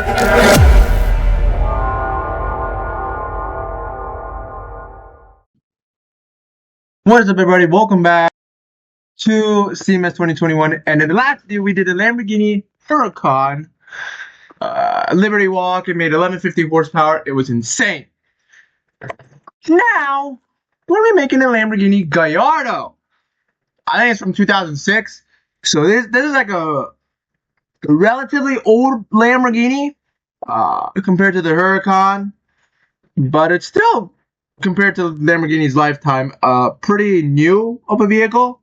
What is up, everybody? Welcome back to CMS 2021. And in the last video, we did a Lamborghini Huracan Liberty Walk. It made 1150 horsepower. It was insane. Now, we're going to be making a Lamborghini Gallardo. I think it's from 2006. So this is like a relatively old Lamborghini compared to the Huracan. But it's still, compared to Lamborghini's lifetime, pretty new of a vehicle.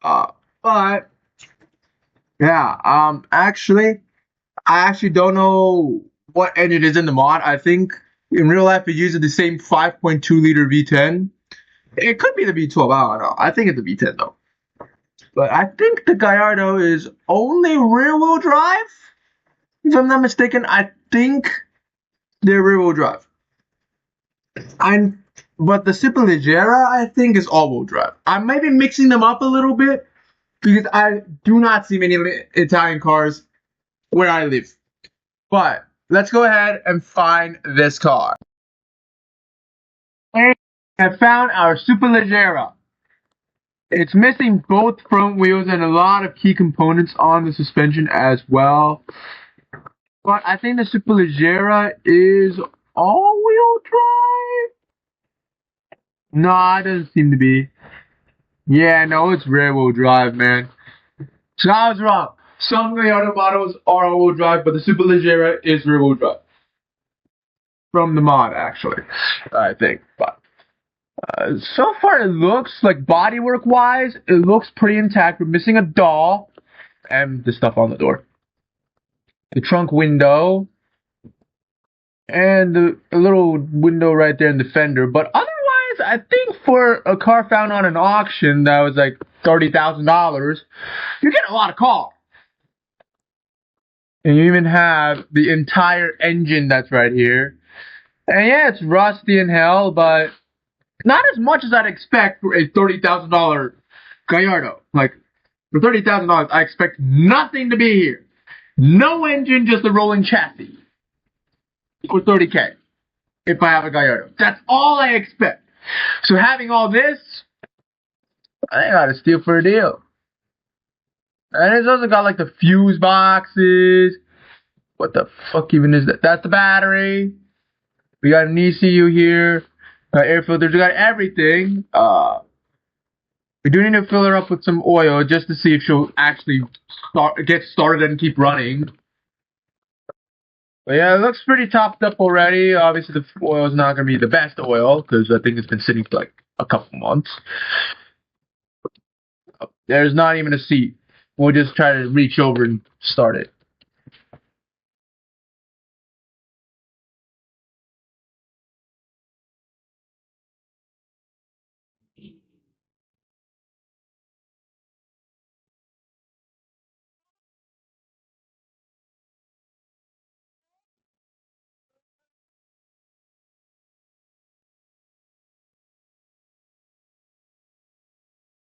But yeah, I actually don't know what engine is in the mod. I think in real life it uses the same 5.2 liter V10. It could be the V12. I don't know. I think it's the V10 though. But I think the Gallardo is only rear wheel drive. If I'm not mistaken, I think they're rear wheel drive. But the Superleggera, I think, is all wheel drive. I may be mixing them up a little bit because I do not see many Italian cars where I live. But let's go ahead and find this car. And I found our Superleggera. It's missing both front wheels and a lot of key components on the suspension as well. But I think the Superleggera is all-wheel drive. No, it doesn't seem to be. Yeah, no, it's rear-wheel drive, man. So I was wrong. Some Gallardo models are all-wheel drive, but the Superleggera is rear-wheel drive. From the mod, actually, I think. But so far, it looks like bodywork-wise, it looks pretty intact. We're missing a doll and the stuff on the door. The trunk window and a little window right there in the fender. But otherwise, I think for a car found on an auction that was like $30,000, you get a lot of car. And you even have the entire engine that's right here. And yeah, it's rusty in hell, but not as much as I'd expect for a $30,000 Gallardo. Like, for $30,000, I expect nothing to be here. No engine, just a rolling chassis. For $30K. If I have a Gallardo. That's all I expect. So having all this, I think I got a steal for a deal. And it's also got like the fuse boxes. What the fuck even is that? That's the battery. We got an ECU here. Air filters. We got everything. We do need to fill her up with some oil just to see if she'll actually get started and keep running. But yeah, it looks pretty topped up already. Obviously, the oil is not going to be the best oil because I think it's been sitting for like a couple months. There's not even a seat. We'll just try to reach over and start it.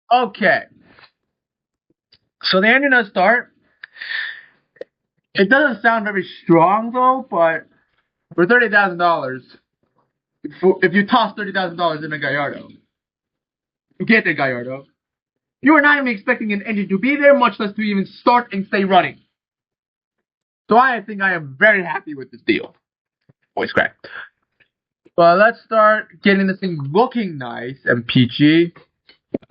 Okay. So the engine does start. It doesn't sound very strong though, but for $30,000, if you toss $30,000 in a Gallardo, you get the Gallardo. You are not even expecting an engine to be there, much less to even start and stay running. So I think I am very happy with this deal. Voice crack. But let's start getting this thing looking nice and peachy.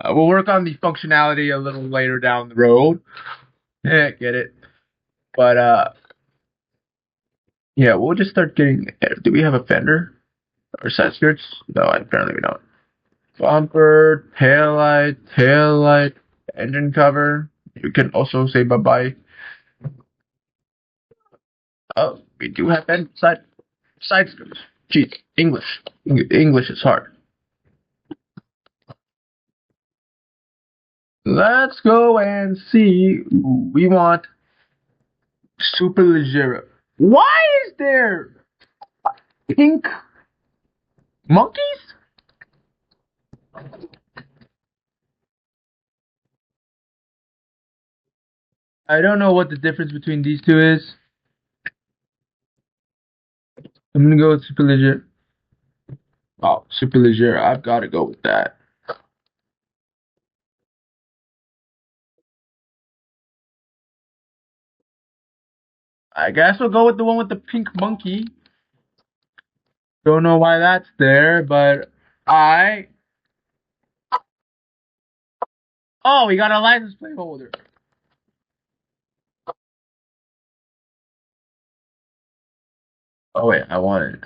We'll work on the functionality a little later down the road. Yeah, get it. But yeah, we'll just start getting. Do we have a fender or side skirts? No, apparently we don't. Bumper, taillight, engine cover. You can also say bye bye. Oh, we do have side skirts. Jeez, English is hard. Let's go and see. We want Superleggera. Why is there pink monkeys? I don't know what the difference between these two is. I'm gonna go with Superleggera. Oh, Superleggera. I've got to go with that. I guess we'll go with the one with the pink monkey. Don't know why that's there, but I. Oh, we got a license plate holder. Oh wait, I wanted.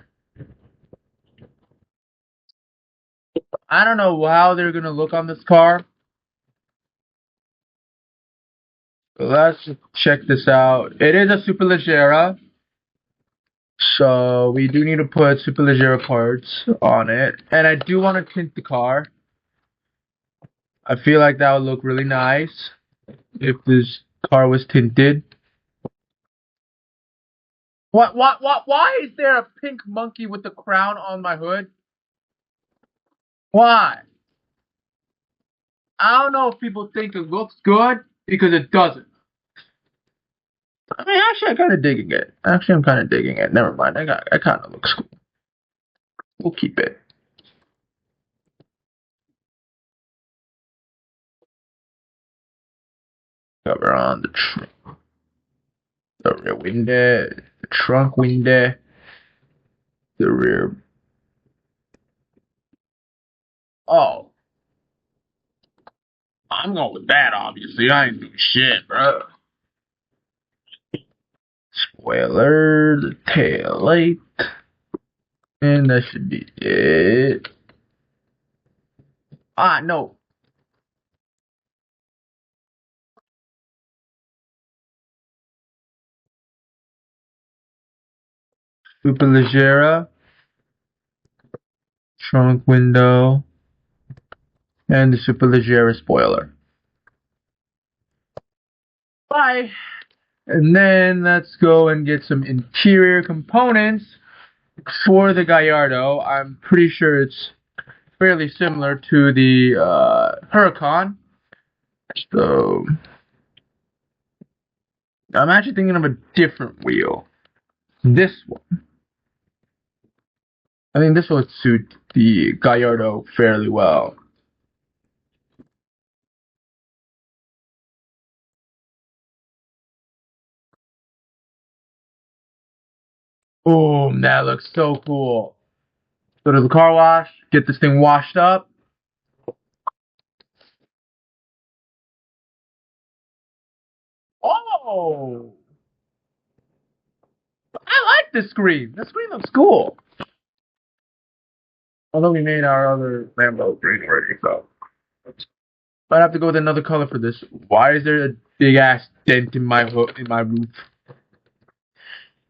I don't know how they're gonna look on this car. But let's check this out. It is a Superleggera, so we do need to put Superleggera parts on it. And I do want to tint the car. I feel like that would look really nice if this car was tinted. What? Why is there a pink monkey with the crown on my hood? Why? I don't know if people think it looks good because it doesn't. I mean, actually, I'm kind of digging it. Actually, I'm kind of digging it. Never mind. I kind of looks cool. We'll keep it. Cover on the rear window, the trunk window, the rear. Oh, I'm going with that. Obviously, I ain't doing shit, bro. Spoiler, the tail light, and that should be it. Ah, no. Superleggera, trunk window, and the Superleggera spoiler. Bye. And then let's go and get some interior components for the Gallardo. I'm pretty sure it's fairly similar to the Huracan. So I'm actually thinking of a different wheel. This one. I think this would suit the Gallardo fairly well. Boom, that looks so cool. Go to the car wash, get this thing washed up. Oh! I like this screen. The screen looks cool. Although we made our other Lambo green already, so. Might have to go with another color for this. Why is there a big ass dent in my roof?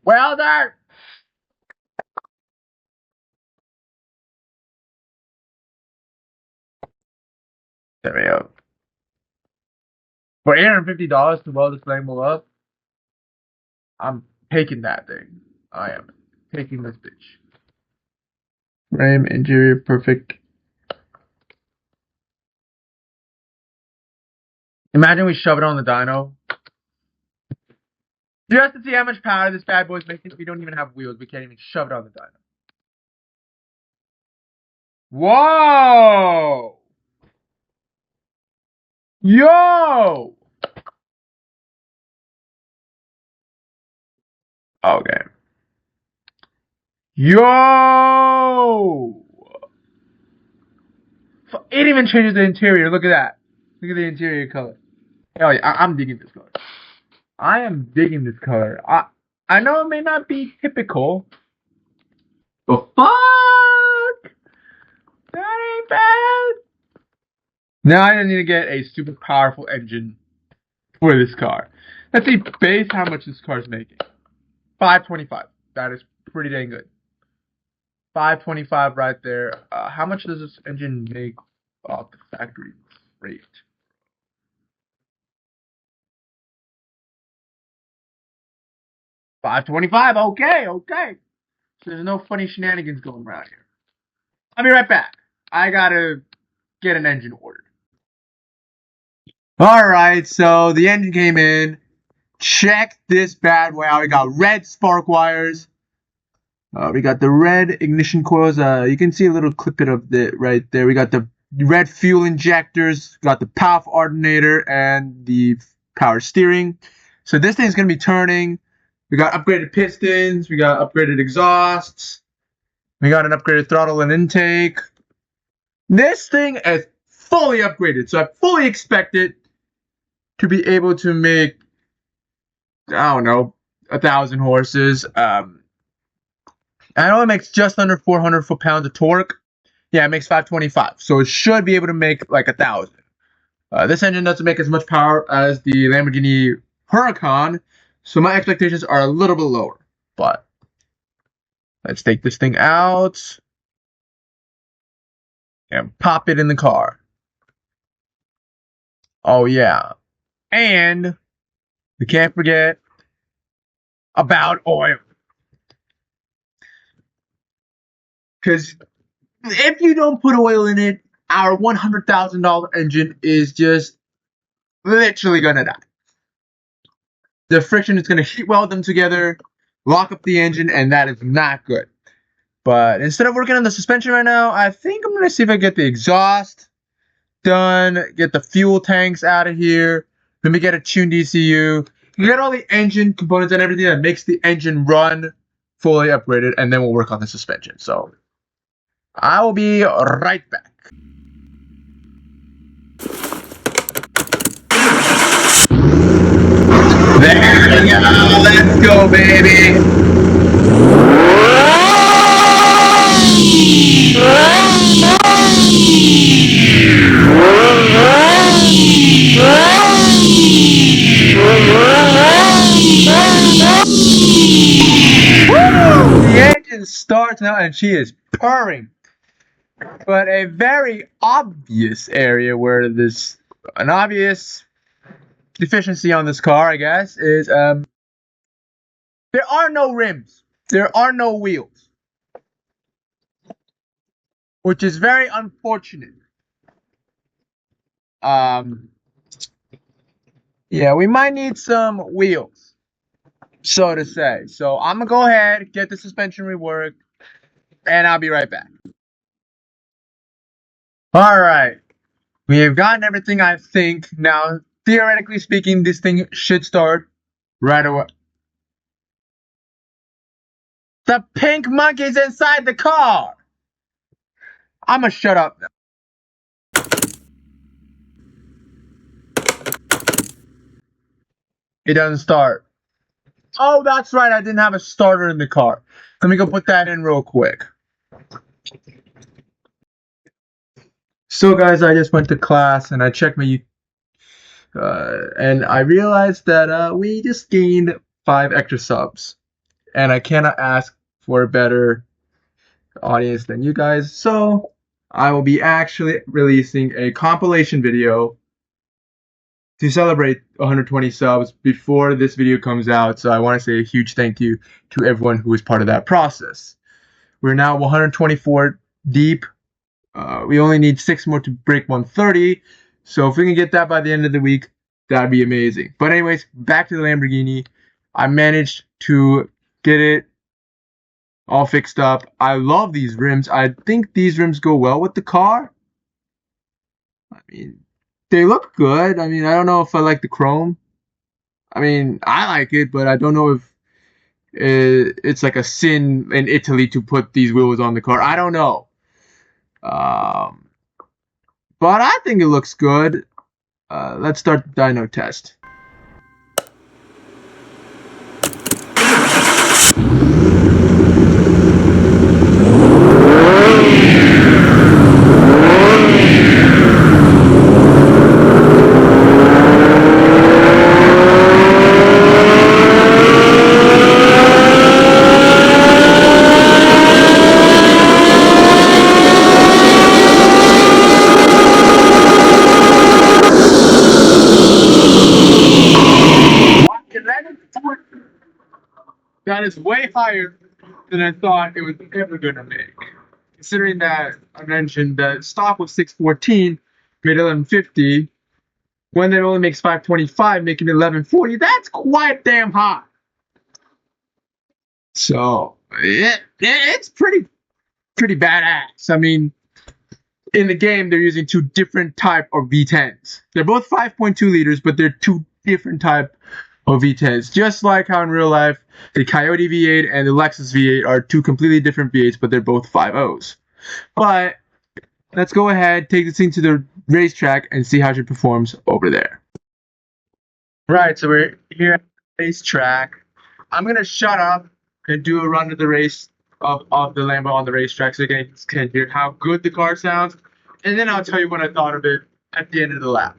Well done! There we go. For $850 to weld this Lambo up, I'm taking that thing. I am taking this bitch. Frame, interior, perfect. Imagine we shove it on the dyno. Just to see how much power this bad boy's making. We don't even have wheels. We can't even shove it on the dyno. Whoa! Yo! Okay. Yo! It even changes the interior. Look at that. Look at the interior color. Hell yeah, I'm digging this color. I am digging this color. I know it may not be typical, but fuck! That ain't bad. Now I need to get a super powerful engine for this car. Let's see base how much this car's making. 525. That is pretty dang good. 525 right there. How much does this engine make off the factory rate? 525. Okay, okay. So there's no funny shenanigans going around here. I'll be right back. I gotta get an engine ordered. Alright, so the engine came in. Check this bad boy out. We got red spark wires. We got the red ignition coils. You can see a little clip of it right there. We got the red fuel injectors, got the powerful alternator, and the power steering. So this thing's gonna be turning. We got upgraded pistons. We got upgraded exhausts. We got an upgraded throttle and intake. This thing is fully upgraded, so I fully expect it to be able to make, I don't know, 1,000 horses. It only makes just under 400 foot-pounds of torque. Yeah, it makes 525. So it should be able to make like 1,000. This engine doesn't make as much power as the Lamborghini Huracan, so my expectations are a little bit lower. But let's take this thing out and pop it in the car. Oh yeah. And we can't forget about oil. Because if you don't put oil in it, our $100,000 engine is just literally gonna die. The friction is gonna heat weld them together, lock up the engine, and that is not good. But instead of working on the suspension right now, I think I'm gonna see if I get the exhaust done, get the fuel tanks out of here, let me get a tuned ECU, get all the engine components and everything that makes the engine run fully upgraded, and then we'll work on the suspension. So I will be right back. There we go. Let's go, baby. Woo! The engine starts now, and she is purring. But a very obvious area where there's an obvious deficiency on this car, I guess, is there are no rims. There are no wheels. Which is very unfortunate. Yeah, we might need some wheels, so to say. So I'm gonna go ahead, get the suspension reworked, and I'll be right back. Alright. We have gotten everything, I think. Now, theoretically speaking, this thing should start right away. The pink monkey's inside the car! I'ma shut up now. It doesn't start. Oh, that's right, I didn't have a starter in the car. Let me go put that in real quick. So guys, I just went to class and I checked my and I realized that we just gained 5 extra subs. And I cannot ask for a better audience than you guys. So I will be actually releasing a compilation video to celebrate 120 subs before this video comes out. So I want to say a huge thank you to everyone who was part of that process. We're now 124 deep. We only need 6 more to break 130. So if we can get that by the end of the week, that'd be amazing. But anyways, back to the Lamborghini. I managed to get it all fixed up. I love these rims. I think these rims go well with the car. I mean, they look good. I mean, I don't know if I like the chrome. I mean, I like it, but I don't know if it's like a sin in Italy to put these wheels on the car. I don't know. But I think it looks good. Let's start the dyno test. That is way higher than I thought it was ever going to make. Considering that I mentioned that stock was 614, made 1150. When it only makes 525, making 1140, that's quite damn high. So It's pretty badass. I mean, in the game, they're using two different type of V10s. They're both 5.2 liters, but they're two different type of V10s. Just like how in real life, the Coyote V8 and the Lexus V8 are two completely different V8s, but they're both 5.0s. But let's go ahead, take this thing to the racetrack, and see how she performs over there. Right, so we're here at the racetrack. I'm gonna shut up and do a run of the race of the Lambo on the racetrack so you guys can hear how good the car sounds, and then I'll tell you what I thought of it at the end of the lap.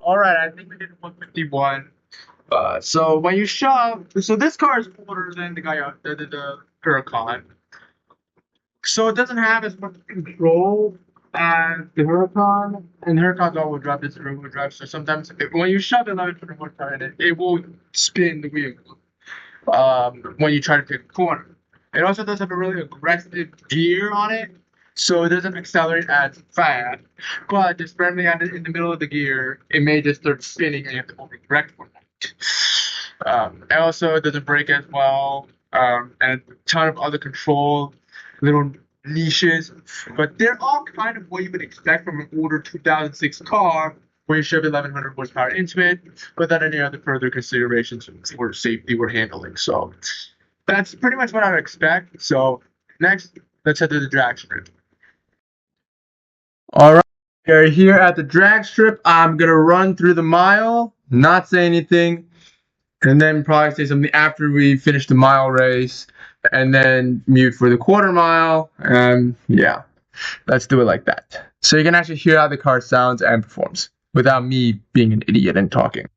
All right, I think we did 151. So when you shove, so this car is older than the Huracan, so it doesn't have as much control as the Huracan, and the Huracan's all-wheel drive, this is rear-wheel drive. So sometimes when you shove 1100 horsepower in it, it will spin the wheel when you try to take a corner. It also does have a really aggressive gear on it, so it doesn't accelerate as fast. But just randomly in the middle of the gear, it may just start spinning and you have to overcorrect for that. And also, it doesn't brake as well, and a ton of other control, little niches. But they're all kind of what you would expect from an older 2006 car where you shove 1100 horsepower into it without any other further considerations for safety or handling. So that's pretty much what I would expect. So next, let's head to the drag strip. All right, we're here at the drag strip. I'm gonna run through the mile, not say anything, and then probably say something after we finish the mile race, and then mute for the quarter mile. And yeah, let's do it like that. So you can actually hear how the car sounds and performs without me being an idiot and talking.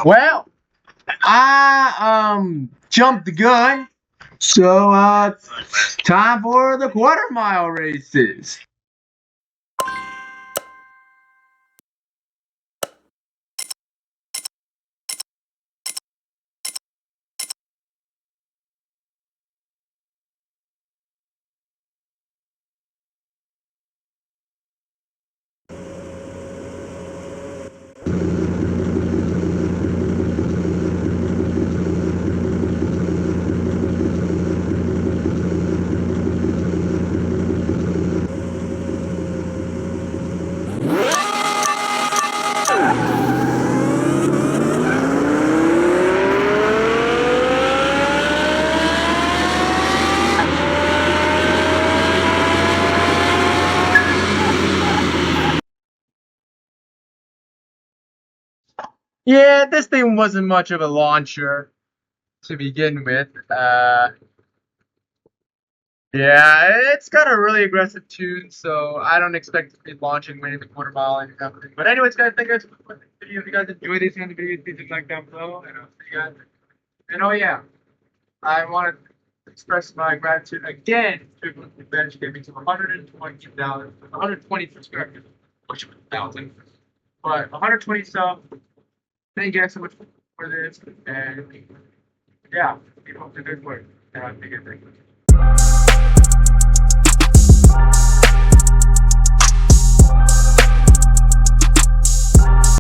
Well, I jumped the gun, so time for the quarter mile races. Yeah, this thing wasn't much of a launcher to begin with. Yeah, it's got a really aggressive tune, so I don't expect it to be launching winning the quarter mile and everything. But anyways, guys, thank you guys for watching the video. If you guys enjoyed these kind of videos, please like down below, and I'll see you guys. And oh yeah, I want to express my gratitude again to the bench giving to $120, 120 subscribers, which was 1,000, but 120 subs. Thank you guys so much for this, and yeah, keep up the good work. And I'll see you guys next time.